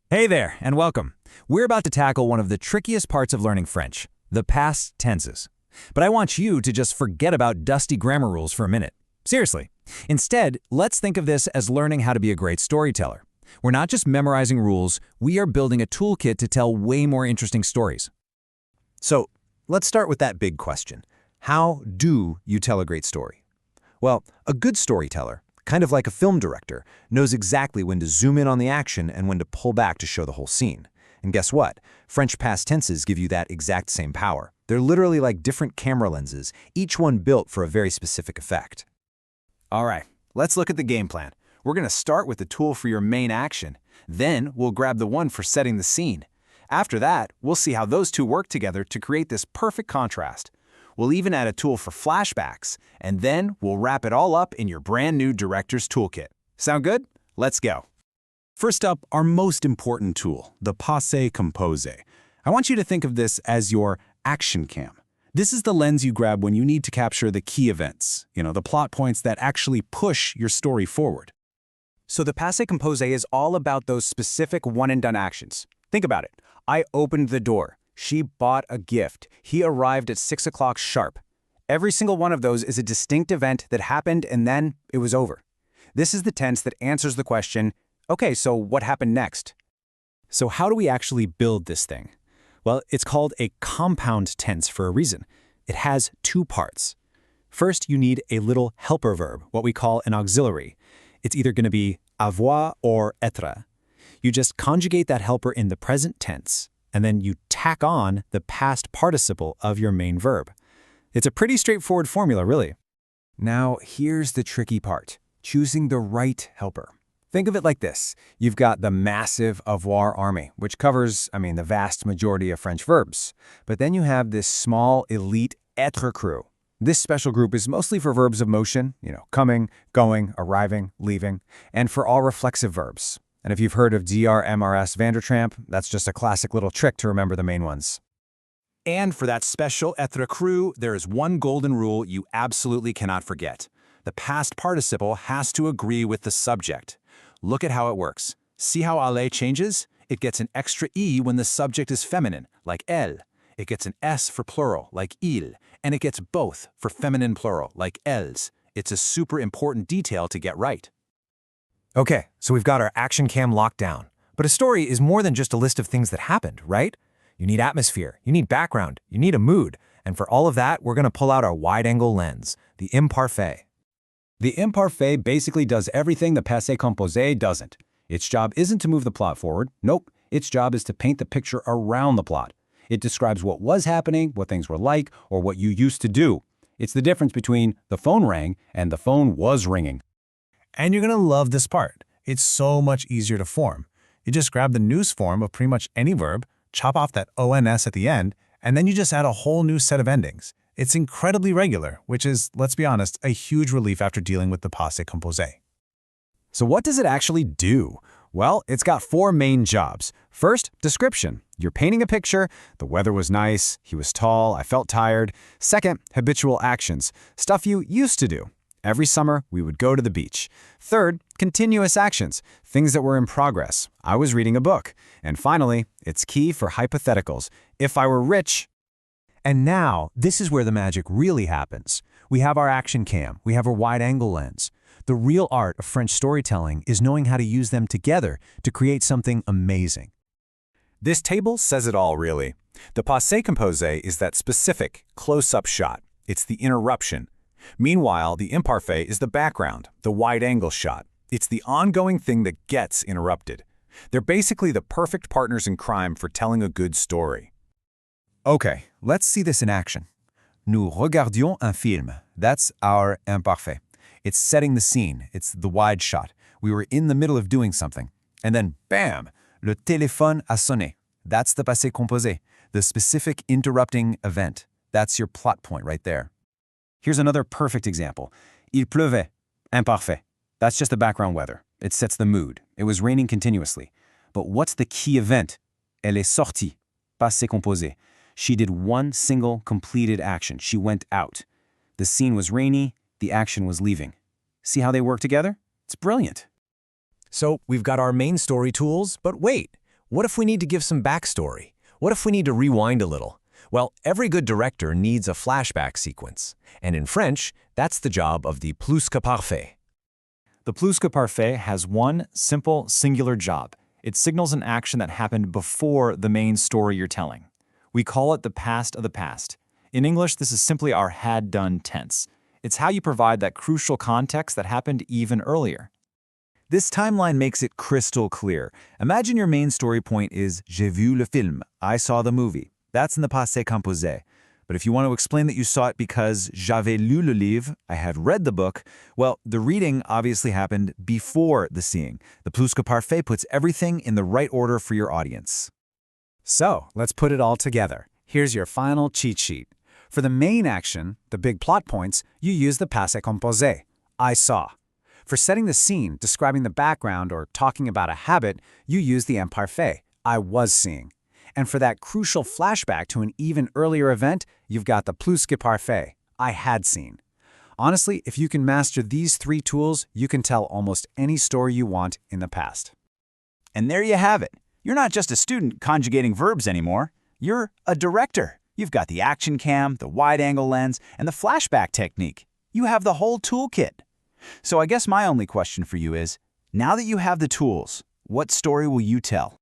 Hey there, and welcome. We're about to tackle one of the trickiest parts of learning French, the past tenses. But I want you to just forget about dusty grammar rules for a minute. Seriously. Instead, let's think of this as learning how to be a great storyteller. We're not just memorizing rules, we are building a toolkit to tell way more interesting stories. So let's start with that big question. How do you tell a great story? Well, a good storyteller, kind of like a film director, knows exactly when to zoom in on the action and when to pull back to show the whole scene. And guess what? French past tenses give you that exact same power. They're literally like different camera lenses, each one built for a very specific effect. All right, let's look at the game plan. We're going to start with the tool for your main action. Then we'll grab the one for setting the scene. After that, we'll see how those two work together to create this perfect contrast. We'll even add a tool for flashbacks, and then we'll wrap it all up in your brand new director's toolkit. Sound good? Let's go. First up, our most important tool, the Passé Composé. I want you to think of this as your action cam. This is the lens you grab when you need to capture the key events, the plot points that actually push your story forward. So the Passé Composé is all about those specific one-and-done actions. Think about it. I opened the door. She bought a gift. He arrived at 6 o'clock sharp. Every single one of those is a distinct event that happened and then it was over. This is the tense that answers the question, okay, so what happened next? So how do we actually build this thing? Well, it's called a compound tense for a reason. It has two parts. First, you need a little helper verb, what we call an auxiliary. It's either going to be avoir or être. You just conjugate that helper in the present tense, and then you tack on the past participle of your main verb. It's a pretty straightforward formula, really. Now, here's the tricky part, choosing the right helper. Think of it like this. You've got the massive avoir army, which covers, the vast majority of French verbs. But then you have this small, elite être crew. This special group is mostly for verbs of motion, coming, going, arriving, leaving, and for all reflexive verbs. And if you've heard of DRMRS Vandertramp, that's just a classic little trick to remember the main ones. And for that special être crew, there is one golden rule you absolutely cannot forget. The past participle has to agree with the subject. Look at how it works. See how aller changes? It gets an extra E when the subject is feminine, like elle. It gets an S for plural, like il. And it gets both for feminine plural, like elles. It's a super important detail to get right. Okay, so we've got our action cam locked down. But a story is more than just a list of things that happened, right? You need atmosphere, you need background, you need a mood. And for all of that, we're going to pull out our wide-angle lens, the Imparfait. The Imparfait basically does everything the Passé Composé doesn't. Its job isn't to move the plot forward. Nope. Its job is to paint the picture around the plot. It describes what was happening, what things were like, or what you used to do. It's the difference between the phone rang and the phone was ringing. And you're going to love this part. It's so much easier to form. You just grab the nous form of pretty much any verb, chop off that ONS at the end, and then you just add a whole new set of endings. It's incredibly regular, which is, let's be honest, a huge relief after dealing with the Passé Composé. So what does it actually do? Well, it's got four main jobs. First, description. You're painting a picture. The weather was nice. He was tall. I felt tired. Second, habitual actions. Stuff you used to do. Every summer, we would go to the beach. Third, continuous actions. Things that were in progress. I was reading a book. And finally, it's key for hypotheticals. If I were rich. And now, this is where the magic really happens. We have our action cam. We have our wide-angle lens. The real art of French storytelling is knowing how to use them together to create something amazing. This table says it all, really. The Passé Composé is that specific, close-up shot. It's the interruption. Meanwhile, the Imparfait is the background, the wide-angle shot. It's the ongoing thing that gets interrupted. They're basically the perfect partners in crime for telling a good story. Okay, let's see this in action. Nous regardions un film. That's our Imparfait. It's setting the scene. It's the wide shot. We were in the middle of doing something. And then, bam, le téléphone a sonné. That's the Passé Composé, the specific interrupting event. That's your plot point right there. Here's another perfect example. Il pleuvait. Imparfait. That's just the background weather. It sets the mood. It was raining continuously. But what's the key event? Elle est sortie. Passé Composé. She did one single completed action. She went out. The scene was rainy. The action was leaving. See how they work together? It's brilliant. So we've got our main story tools, but wait, What if we need to give some backstory? What if we need to rewind a little? Well, every good director needs a flashback sequence. And in French, that's the job of the Plus-que-parfait. The Plus-que-parfait has one simple, singular job. It signals an action that happened before the main story you're telling. We call it the past of the past. In English, this is simply our had-done tense. It's how you provide that crucial context that happened even earlier. This timeline makes it crystal clear. Imagine your main story point is J'ai vu le film, I saw the movie. That's in the Passé Composé. But if you want to explain that you saw it because j'avais lu le livre, I had read the book, well, the reading obviously happened before the seeing. The Plus-que-parfait puts everything in the right order for your audience. So, let's put it all together. Here's your final cheat sheet. For the main action, the big plot points, you use the Passé Composé, I saw. For setting the scene, describing the background, or talking about a habit, you use the Imparfait, I was seeing. And for that crucial flashback to an even earlier event, you've got the Plus-que-parfait, I had seen. Honestly, if you can master these 3 tools, you can tell almost any story you want in the past. And there you have it. You're not just a student conjugating verbs anymore. You're a director. You've got the action cam, the wide-angle lens, and the flashback technique. You have the whole toolkit. So I guess my only question for you is, now that you have the tools, what story will you tell?